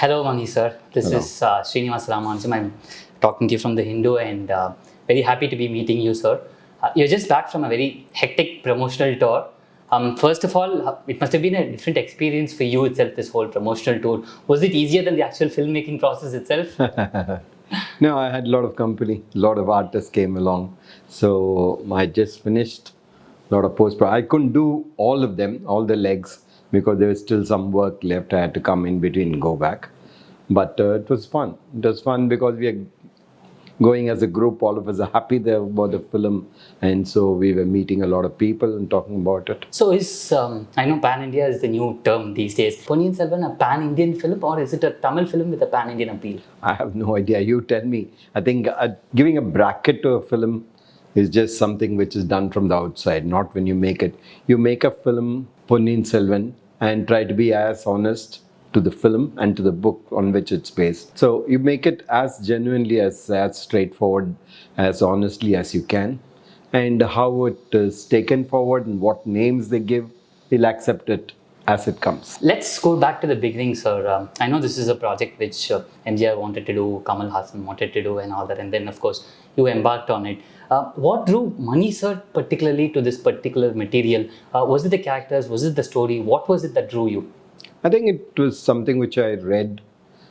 Hello, Mani sir. This Hello. is Srinivas Ramanujam. I'm talking to you from the Hindu and very happy to be meeting you, sir. You're just back from a very hectic promotional tour. First of all, it must have been a different experience for you itself, this whole promotional tour. Was it easier than the actual filmmaking process itself? No, I had a lot of company, a lot of artists came along. So I just finished a lot of post-pro. I couldn't do all of them, all the legs, because there was still some work left. I had to come in between and go back. But it was fun. It was fun because we are going as a group. All of us are happy there about the film. And so we were meeting a lot of people and talking about it. So I know Pan India is the new term these days. Ponniyin Selvan a Pan Indian film or is it a Tamil film with a Pan Indian appeal? I have no idea. You tell me. I think giving a bracket to a film is just something which is done from the outside, not when you make it. You make a film, Ponniyin Selvan, and try to be as honest to the film and to the book on which it's based. So you make it as genuinely, as straightforward, as honestly as you can. And how it is taken forward and what names they give, we'll accept it as it comes. Let's go back to the beginning, sir. I know this is a project which MGR wanted to do, Kamal Hassan wanted to do and all that, and then of course you embarked on it. What drew Mani sir particularly to this particular material? Was it the characters? Was it the story? What was it that drew you? I think it was something which I read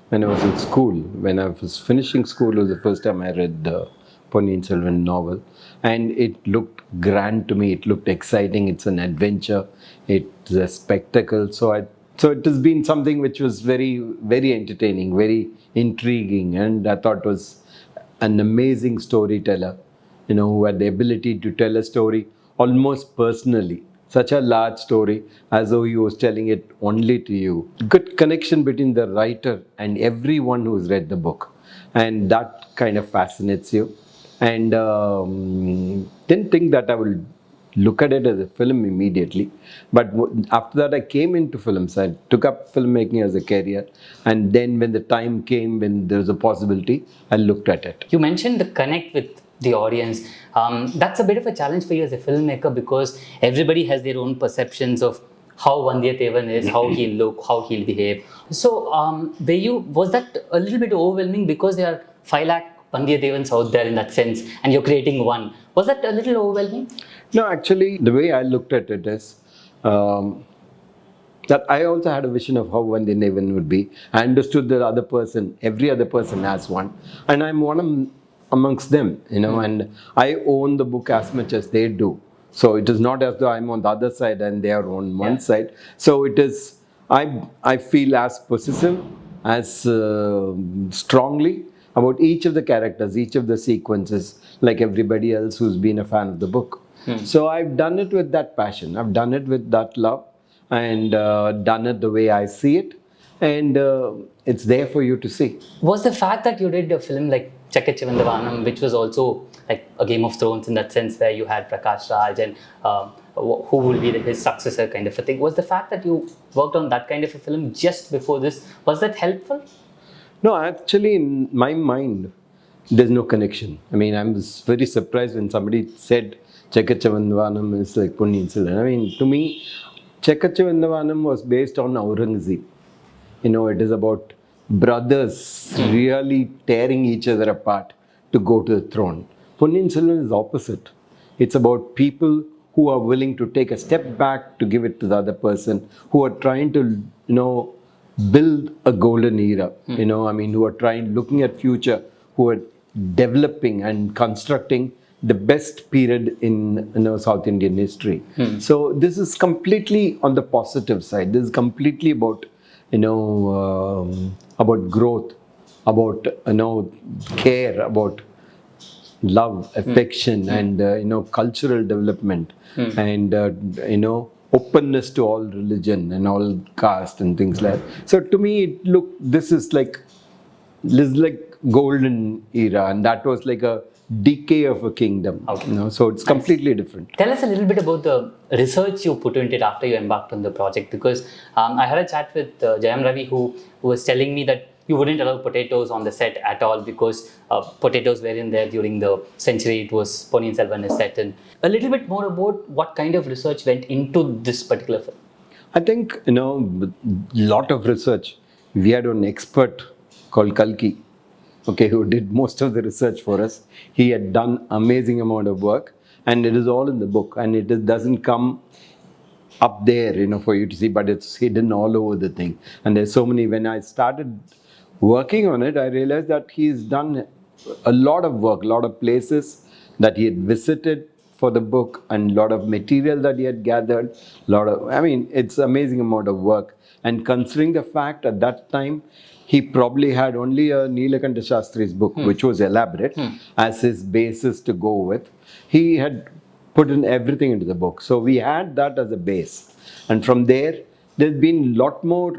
when I was in school. When I was finishing school, it was the first time I read the Ponniyin Selvan novel. And it looked grand to me. It looked exciting. It's an adventure. It's a spectacle. So it has been something which was very, very entertaining, very intriguing. And I thought it was an amazing storyteller, who had the ability to tell a story almost personally. Such a large story, as though he was telling it only to you. Good connection between the writer and everyone who's read the book. And that kind of fascinates you. And didn't think that I would look at it as a film immediately. But after that, I came into films. I took up filmmaking as a career. And then when the time came, when there was a possibility, I looked at it. You mentioned the connect with the audience. That's a bit of a challenge for you as a filmmaker because everybody has their own perceptions of how Vandiyathevan is, how he'll look, how he'll behave. So was that a little bit overwhelming because there are 5 lakh Vandiyatevans out there in that sense and you're creating one? Was that a little overwhelming? No, actually, the way I looked at it is that I also had a vision of how Vandiyathevan would be. I understood that every other person has one. And I'm one amongst them, and I own the book as much as they do. So it is not as though I'm on the other side and they are on one side. So it is, I feel as possessive, as strongly about each of the characters, each of the sequences, like everybody else who's been a fan of the book. So I've done it with that passion. I've done it with that love and done it the way I see it. And it's there for you to see. Was the fact that you did a film like Chakkachivandavanam, which was also like a Game of Thrones in that sense where you had Prakash Raj and who will be his successor kind of a thing, was the fact that you worked on that kind of a film just before this, was that helpful? No, actually in my mind, there's no connection. I mean, I was very surprised when somebody said Chakkachivandavanam is like Ponniyin Selvan. I mean, to me, Chakkachivandavanam was based on Aurangzeb. It is about brothers really tearing each other apart to go to the throne. Ponniyin Selvan is opposite. It's about people who are willing to take a step back to give it to the other person, who are trying to, build a golden era, who are looking at future, who are developing and constructing the best period in South Indian history. So this is completely on the positive side. This is completely about about growth, about care, about love, affection, and cultural development, and openness to all religion and all caste and things like that. So to me, this is like golden era, and that was like a decay of a kingdom. Okay. So it's completely different. Tell us a little bit about the research you put into it after you embarked on the project, because I had a chat with Jayam Ravi who was telling me that you wouldn't allow potatoes on the set at all because potatoes were in there during the century it was Ponniyin Selvan is set in. A little bit more about what kind of research went into this particular film. I think, lot of research. we had an expert called Kalki, okay, who did most of the research for us. He had done amazing amount of work, and it is all in the book, and doesn't come up there, for you to see, but it's hidden all over the thing. And there's so many. When I started working on it, I realized that he's done a lot of work, a lot of places that he had visited for the book, and a lot of material that he had gathered. It's amazing amount of work. And considering the fact at that time, he probably had only a Neelakanta Shastri's book, which was elaborate, as his basis to go with. He had put in everything into the book. So we had that as a base. And from there, there's been a lot more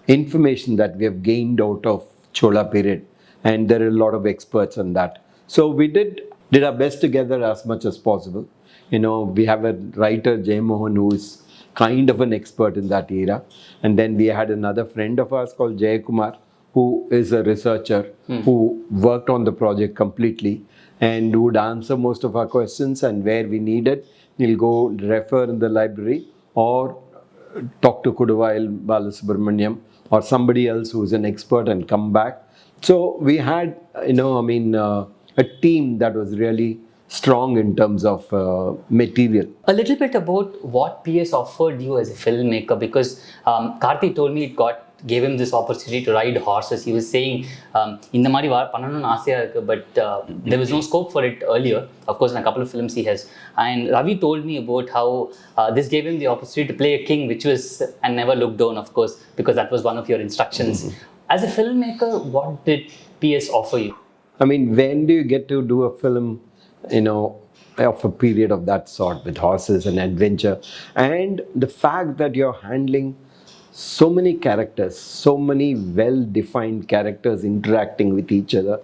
information that we have gained out of Chola period. And there are a lot of experts on that. So we did our best together as much as possible. We have a writer, Jayam, who is kind of an expert in that era. And then we had another friend of ours called Jayakumar, who is a researcher who worked on the project completely and would answer most of our questions, and where we needed, we'll go refer in the library or talk to Kuduvail Balasubramaniam or somebody else who's an expert and come back. So we had, a team that was really strong in terms of material. A little bit about what PS offered you as a filmmaker, because Karthi told me gave him this opportunity to ride horses. He was saying, இந்த மாதிரி பண்ணணும்னு ஆசையா இருக்கு, but there was no scope for it earlier. Of course, in a couple of films he has. And Ravi told me about how this gave him the opportunity to play a king, which was, and never looked down, of course, because that was one of your instructions. As a filmmaker, what did PS offer you? When do you get to do a film, of a period of that sort with horses and adventure, and the fact that you're handling so many characters, so many well-defined characters interacting with each other.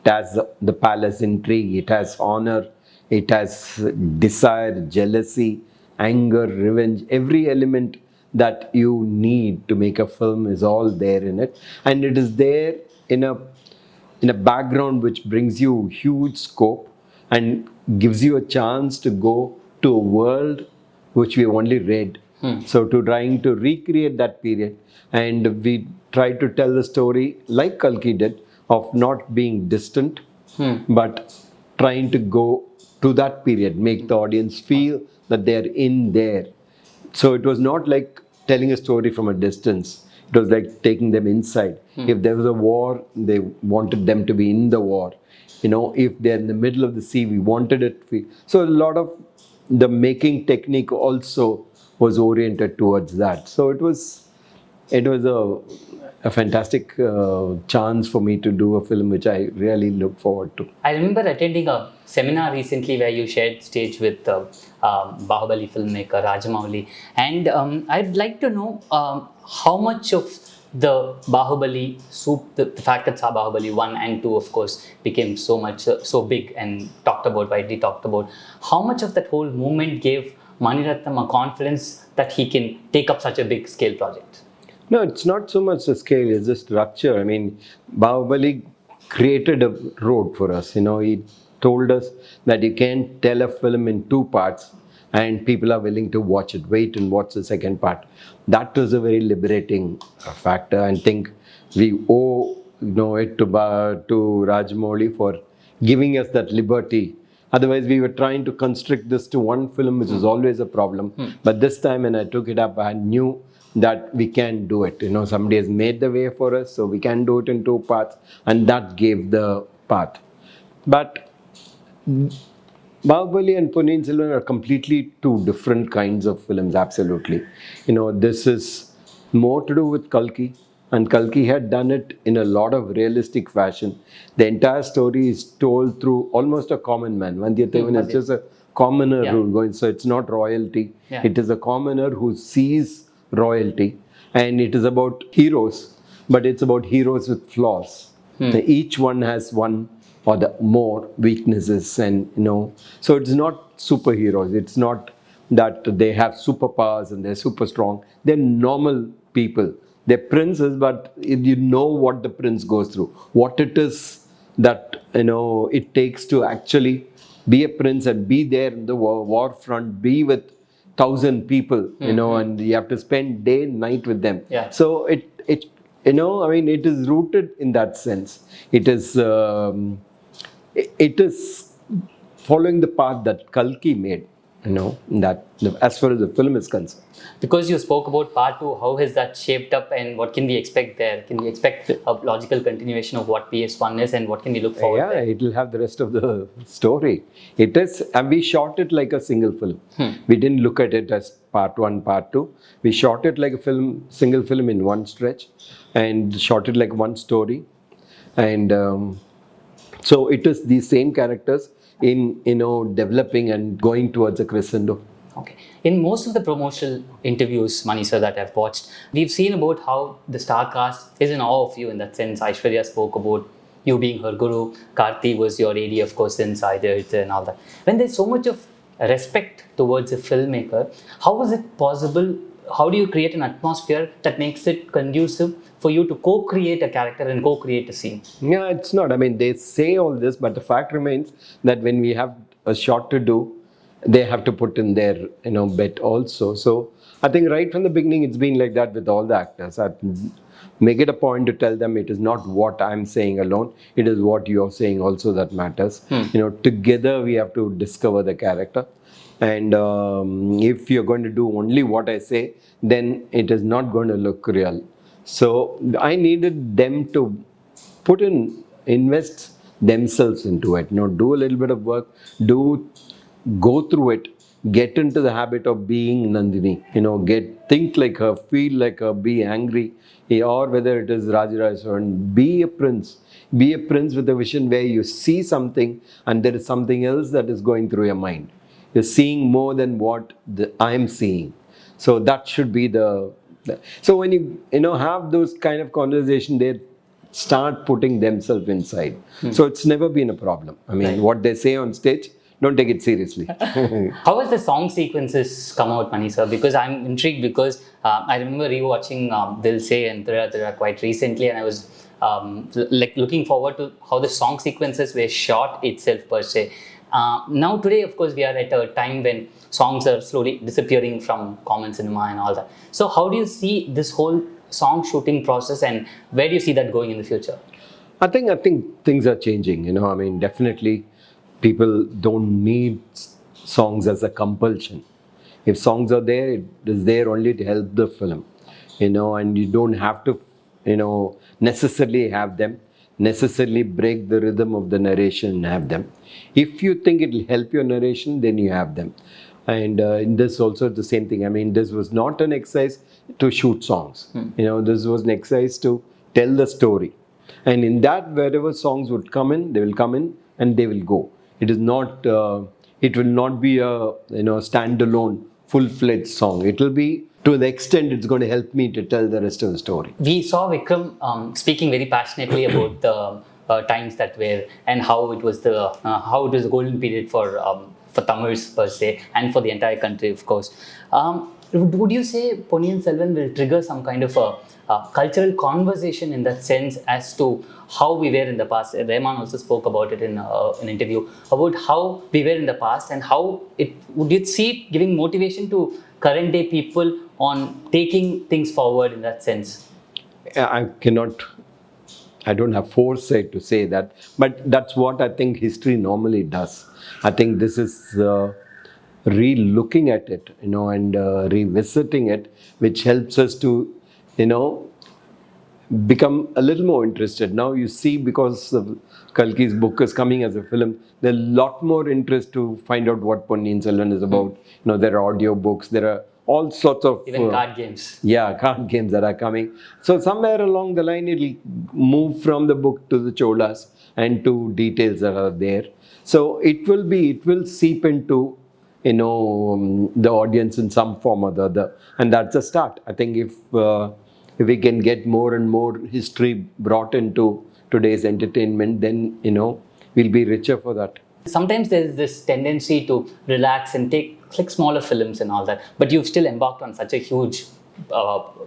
It has the palace intrigue, it has honor, it has desire, jealousy, anger, revenge. Every element that you need to make a film is all there in it, and it is there in a background which brings you huge scope and gives you a chance to go to a world which we only read. So to trying to recreate that period, and we try to tell the story like Kalki did, of not being distant, but trying to go to that period, make the audience feel that they're in there. So it was not like telling a story from a distance. It was like taking them inside. If there was a war, they wanted them to be in the war. If they're in the middle of the sea, we wanted it. So a lot of the making technique also was oriented towards that. So it was a fantastic chance for me to do a film which I really look forward to. I remember attending a seminar recently where you shared stage with Bahubali filmmaker Rajamouli, and I'd like to know how much of the Bahubali soup, the fact that Bahubali 1 and 2 of course became so big and widely talked about, how much of that whole movement gave Mani Ratnam a confidence that he can take up such a big scale project? No, it's not so much the scale, it's the structure. Bahubali created a road for us. He told us that you can't tell a film in two parts and people are willing to watch it, wait and watch the second part. That was a very liberating factor, and think we owe it to Rajamouli for giving us that liberty. Otherwise, we were trying to constrict this to one film, which is always a problem. But this time when I took it up, I knew that we can do it. Somebody has made the way for us, so we can do it in two parts, and that gave the path. But Bahubali and Ponniyin Selvan are completely two different kinds of films, absolutely. This is more to do with Kalki, and Kalki had done it in a lot of realistic fashion. The entire story is told through almost a common man. Vandiyathevan is just a commoner who's going, so it's not royalty. Yeah. It is a commoner who sees royalty, and it is about heroes, but it's about heroes with flaws. Each one has one or the more weaknesses, and so it's not superheroes. It's not that they have superpowers and they're super strong. They're normal people. They're princes, but you know what the prince goes through, what it is that it takes to actually be a prince and be there in the war front, be with 1,000 people, and you have to spend day and night with them. Yeah. So I mean, it is rooted in that sense. It is following the path that Kalki made, that as far as the film is concerned. Because you spoke about part 2, how has that shaped up and what can we expect there? Can we expect a logical continuation of what PS1 is and what can we look forward Yeah, there? it will have the rest of the story. It is, and we shot it like a single film. We didn't look at it as part 1, part 2. We shot it like a single film in one stretch, and shot it like one story. And so it is the same characters in developing and going towards a crescendo. Okay. In most of the promotional interviews, Mani sir, that I've watched, we've seen about how the star cast is in awe of you in that sense. Aishwarya spoke about you being her guru. Karthi was your AD, of course, inside it and all that. When there's so much of respect towards a filmmaker, how is it possible? How do you create an atmosphere that makes it conducive for you to co-create a character and co-create a scene? Yeah, it's not. I mean, they say all this, but the fact remains that when we have a shot to do, they have to put in their bet also. So I think right from the beginning it's been like that with all the actors. I make it a point to tell them it is not what I'm saying alone, it is what you're saying also that matters. Together we have to discover the character, and if you're going to do only what I say, then it is not going to look real. So I needed them to invest themselves into it, do a little bit of work, go through it, get into the habit of being Nandini, think like her, feel like her, be angry, or whether it is Rajaraj, be a prince with a vision where you see something and there is something else that is going through your mind. You're seeing more than what I'm seeing. So that should be so when you have those kind of conversation, they start putting themselves inside. So it's never been a problem. I mean, Right. what they say on stage, don't take it seriously. How has the song sequences come out, Mani sir? Because I'm intrigued because I remember rewatching Dil Se and Tira quite recently, and I was looking forward to how the song sequences were shot itself per se. Now today, of course, we are at a time when songs are slowly disappearing from common cinema and all that. So how do you see this whole song shooting process, and where do you see that going in the future? I think things are changing. I mean, definitely, people don't need songs as a compulsion. If songs are there, it is there only to help the film. And you don't have to, necessarily have them, necessarily break the rhythm of the narration and have them. If you think it will help your narration, then you have them. And in this also the same thing. I mean, this was not an exercise to shoot songs. This was an exercise to tell the story. And in that, wherever songs would come in, they will come in and they will go. It is not. It will not be a standalone, full-fledged song. It will be to the extent it's going to help me to tell the rest of the story. We saw Vikram speaking very passionately about the times that were and how it was the golden period for Tamils per se and for the entire country, of course. Would you say Ponniyin Selvan will trigger some kind of a cultural conversation in that sense as to how we were in the past? Rahman also spoke about it in an interview about how we were in the past and how would you see it giving motivation to current day people on taking things forward in that sense? I don't have foresight to say that, but that's what I think history normally does. I think this is re-looking at it, and revisiting it, which helps us to, become a little more interested. Now you see, because Kalki's book is coming as a film, there's a lot more interest to find out what Ponniyin Selvan is about. There are audio books, there are all sorts of... Even card games. Yeah, card games that are coming. So somewhere along the line, it will move from the book to the cholas and to details that are there. So it will seep into, the audience in some form or the other. And that's a start. I think if we can get more and more history brought into today's entertainment, then, we'll be richer for that. Sometimes there is this tendency to relax and take like smaller films and all that, but you've still embarked on such a huge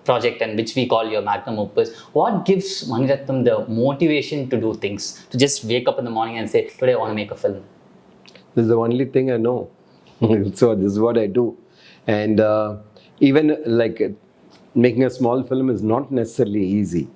project, and which we call your magnum opus. What gives Mani Ratnam the motivation to do things, to just wake up in the morning and say, today I want to make a film? This is the only thing I know. So this is what I do. And even like making a small film is not necessarily easy.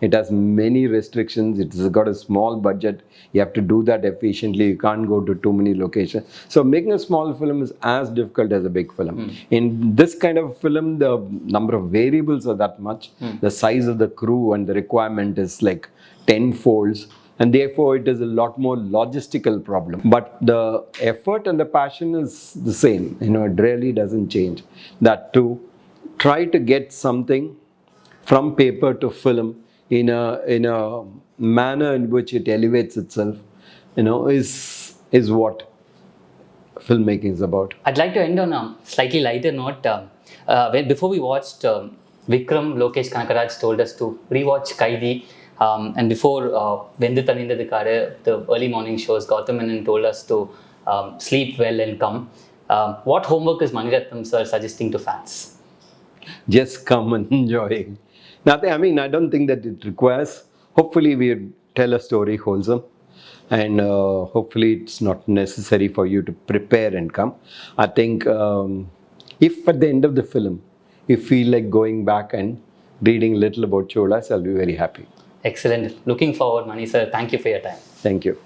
It has many restrictions. It's got a small budget. You have to do that efficiently. You can't go to too many locations. So making a small film is as difficult as a big film. In this kind of film, the number of variables are that much. The size of the crew and the requirement is like 10 folds. And therefore, it is a lot more logistical problem. But the effort and the passion is the same. It really doesn't change. That to try to get something from paper to film in a manner in which it elevates itself, is what filmmaking is about. I'd like to end on a slightly lighter note. Before we watched Vikram, Lokesh Kanakaraj told us to rewatch Kaidi. And before Vendu Tanindadu Kade, the early morning shows, Gautam Menon told us to sleep well and come. What homework is Mani Ratnam sir suggesting to fans? Just come and enjoy. Nothing. I don't think that it requires. Hopefully, we tell a story wholesome, and hopefully, it's not necessary for you to prepare and come. I think if at the end of the film, you feel like going back and reading a little about Cholas, I'll be very happy. Excellent. Looking forward, Mani sir. Thank you for your time. Thank you.